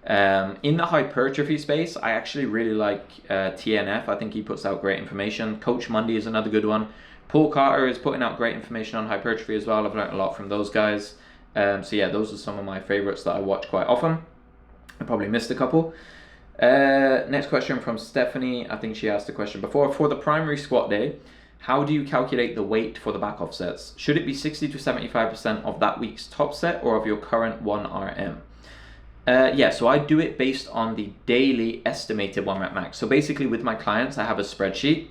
In the hypertrophy space, I actually really like TNF. I think he puts out great information. Coach Mundy is another good one. Paul Carter is putting out great information on hypertrophy as well. I've learned a lot from those guys. So yeah, those are some of my favorites that I watch quite often. I probably missed a couple. Next question from Stephanie. I think she asked the question before. For the primary squat day, how do you calculate the weight for the back off sets? Should it be 60 to 75% of that week's top set or of your current 1 RM? Yeah, so I do it based on the daily estimated 1 rep max. So basically with my clients, I have a spreadsheet,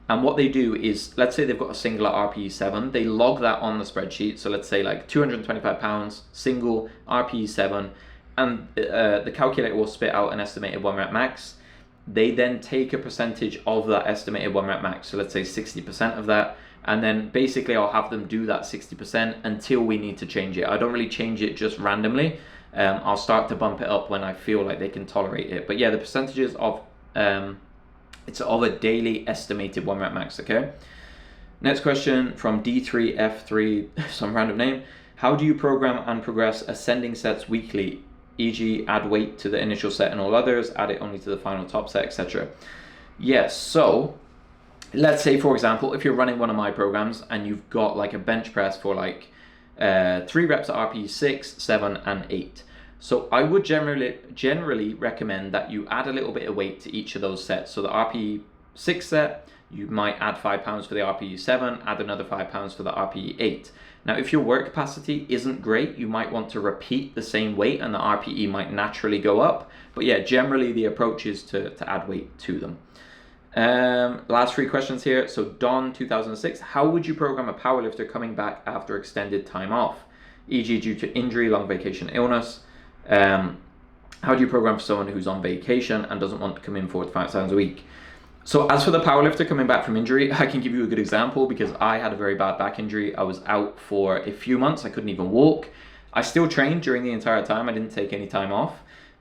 and what they do is, let's say they've got a single at RPE 7, they log that on the spreadsheet. So let's say like 225 pounds, single, RPE 7, and the calculator will spit out an estimated 1 rep max. They then take a percentage of that estimated 1 rep max. So let's say 60% of that. And then basically I'll have them do that 60% until we need to change it. I don't really change it just randomly. I'll start to bump it up when I feel like they can tolerate it. But yeah, the percentages of, it's of a daily estimated 1 rep max, okay? Next question from D3F3, some random name. How do you program and progress ascending sets weekly? E.g. add weight to the initial set and all others, add it only to the final top set, etc. Yes, so let's say for example, if you're running one of my programs and you've got like a bench press for like 3 reps at RPE 6, 7, and 8. So I would generally recommend that you add a little bit of weight to each of those sets. So the RPE 6 set, you might add 5 pounds for the RPE 7, add another 5 pounds for the RPE 8. Now, if your work capacity isn't great, you might want to repeat the same weight and the RPE might naturally go up. But yeah, generally the approach is to add weight to them. Last 3 questions here. So Don 2006, how would you program a powerlifter coming back after extended time off, e.g. due to injury, long vacation, illness? How do you program for someone who's on vacation and doesn't want to come in 4 to 5 times a week? So as for the powerlifter coming back from injury, I can give you a good example because I had a very bad back injury. I was out for a few months. I couldn't even walk. I still trained during the entire time. I didn't take any time off.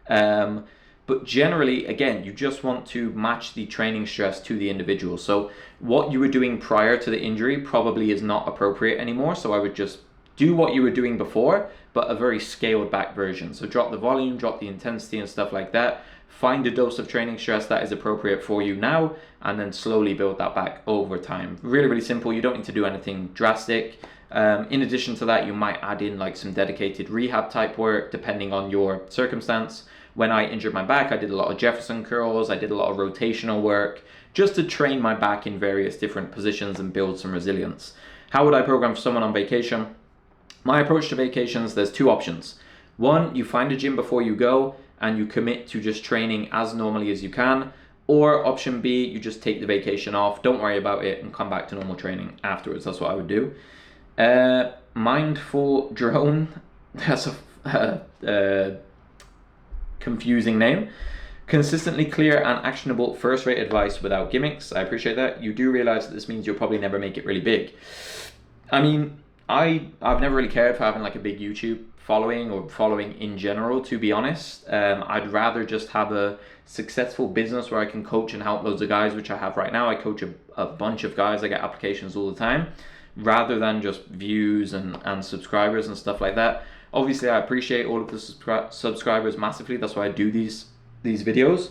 But generally, again, you just want to match the training stress to the individual. So what you were doing prior to the injury probably is not appropriate anymore. So I would just do what you were doing before, but a very scaled back version. So drop the volume, drop the intensity and stuff like that. Find a dose of training stress that is appropriate for you now, and then slowly build that back over time. Really, really simple. You don't need to do anything drastic. In addition to that, you might add in like some dedicated rehab type work depending on your circumstance. When I injured my back, I did a lot of Jefferson curls. I did a lot of rotational work just to train my back in various different positions and build some resilience. How would I program for someone on vacation? My approach to vacations, there's 2 options. One, you find a gym before you go and you commit to just training as normally as you can. Or option B, you just take the vacation off, don't worry about it, and come back to normal training afterwards. That's what I would do. Mindful Drone, that's a confusing name. Consistently clear and actionable first-rate advice without gimmicks. I appreciate that. You do realize that this means you'll probably never make it really big. I mean, I've never really cared for having like a big YouTube following or following in general, to be honest. I'd rather just have a successful business where I can coach and help loads of guys, which I have right now. I coach a bunch of guys. I get applications all the time, rather than just views and subscribers and stuff like that. Obviously, I appreciate all of the subscribers massively. That's why I do these videos.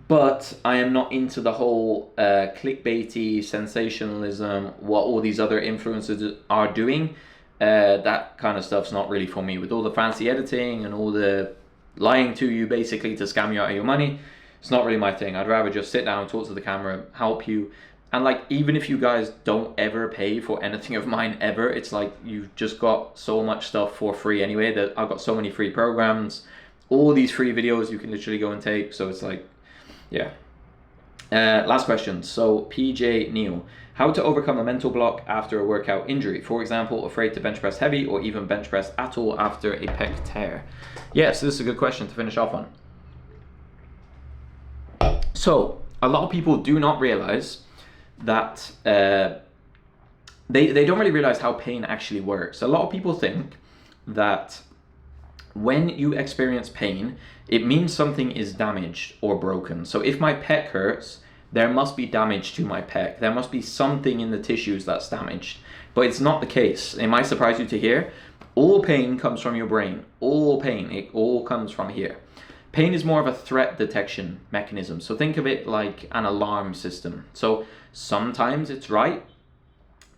But I am not into the whole clickbaity sensationalism, what all these other influencers are doing. That kind of stuff's not really for me. With all the fancy editing and all the lying to you basically to scam you out of your money, it's not really my thing. I'd rather just sit down, talk to the camera, help you. And like, even if you guys don't ever pay for anything of mine ever, it's like you've just got so much stuff for free anyway, that I've got so many free programs, all these free videos you can literally go and take. So it's like, yeah. Last question. So PJ Neal, how to overcome a mental block after a workout injury? For example, afraid to bench press heavy or even bench press at all after a pec tear. Yes, this is a good question to finish off on. So a lot of people do not realize that they don't really realize how pain actually works. A lot of people think that when you experience pain, it means something is damaged or broken. So if my pec hurts, there must be damage to my pec. There must be something in the tissues that's damaged. But it's not the case. It might surprise you to hear. All pain comes from your brain. All pain, it all comes from here. Pain is more of a threat detection mechanism. So think of it like an alarm system. So sometimes it's right,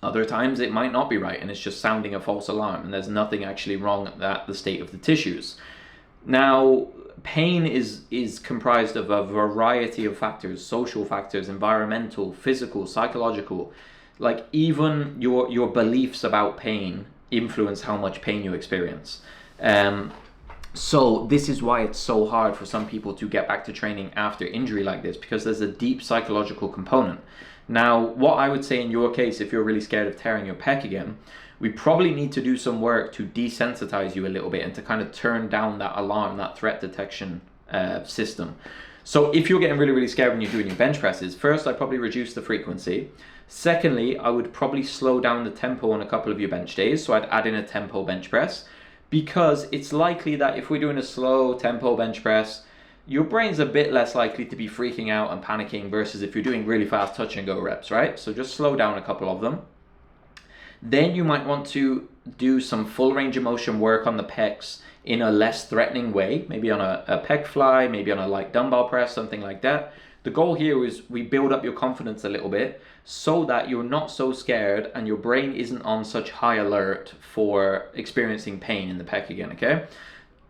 other times it might not be right, and it's just sounding a false alarm, and there's nothing actually wrong at the state of the tissues. Now, pain is comprised of a variety of factors: social factors, environmental, physical, psychological. Like, even your beliefs about pain influence how much pain you experience. So this is why it's so hard for some people to get back to training after injury like this, because there's a deep psychological component. Now, what I would say in your case, if you're really scared of tearing your pec again, we probably need to do some work to desensitize you a little bit and to kind of turn down that alarm, that threat detection system. So if you're getting really, really scared when you're doing your bench presses, first, I'd probably reduce the frequency. Secondly, I would probably slow down the tempo on a couple of your bench days. So I'd add in a tempo bench press, because it's likely that if we're doing a slow tempo bench press, your brain's a bit less likely to be freaking out and panicking versus if you're doing really fast touch and go reps, right? So just slow down a couple of them. Then you might want to do some full range of motion work on the pecs in a less threatening way, maybe on a pec fly, maybe on a light dumbbell press, something like that. The goal here is we build up your confidence a little bit so that you're not so scared and your brain isn't on such high alert for experiencing pain in the pec again, okay?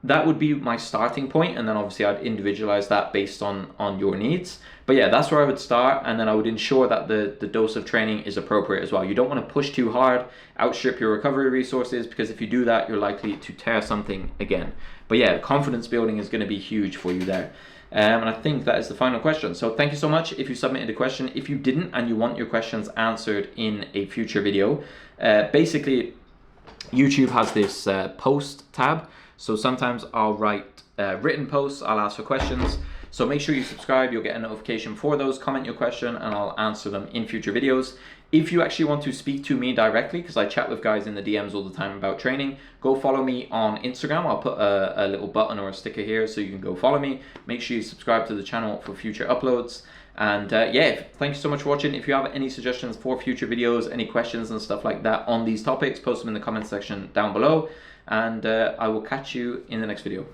That would be my starting point, and then obviously I'd individualize that based on your needs. But yeah, that's where I would start, and then I would ensure that the dose of training is appropriate as well. You don't want to push too hard, outstrip your recovery resources, because if you do that, you're likely to tear something again. But yeah, confidence building is going to be huge for you there. And I think that is the final question. So thank you so much if you submitted a question. If you didn't and you want your questions answered in a future video, basically YouTube has this post tab. So sometimes I'll write written posts, I'll ask for questions. So make sure you subscribe, you'll get a notification for those, comment your question, and I'll answer them in future videos. If you actually want to speak to me directly, because I chat with guys in the DMs all the time about training, go follow me on Instagram. I'll put a little button or a sticker here so you can go follow me. Make sure you subscribe to the channel for future uploads. And yeah, thank you so much for watching. If you have any suggestions for future videos, any questions and stuff like that on these topics, post them in the comment section down below. And I will catch you in the next video.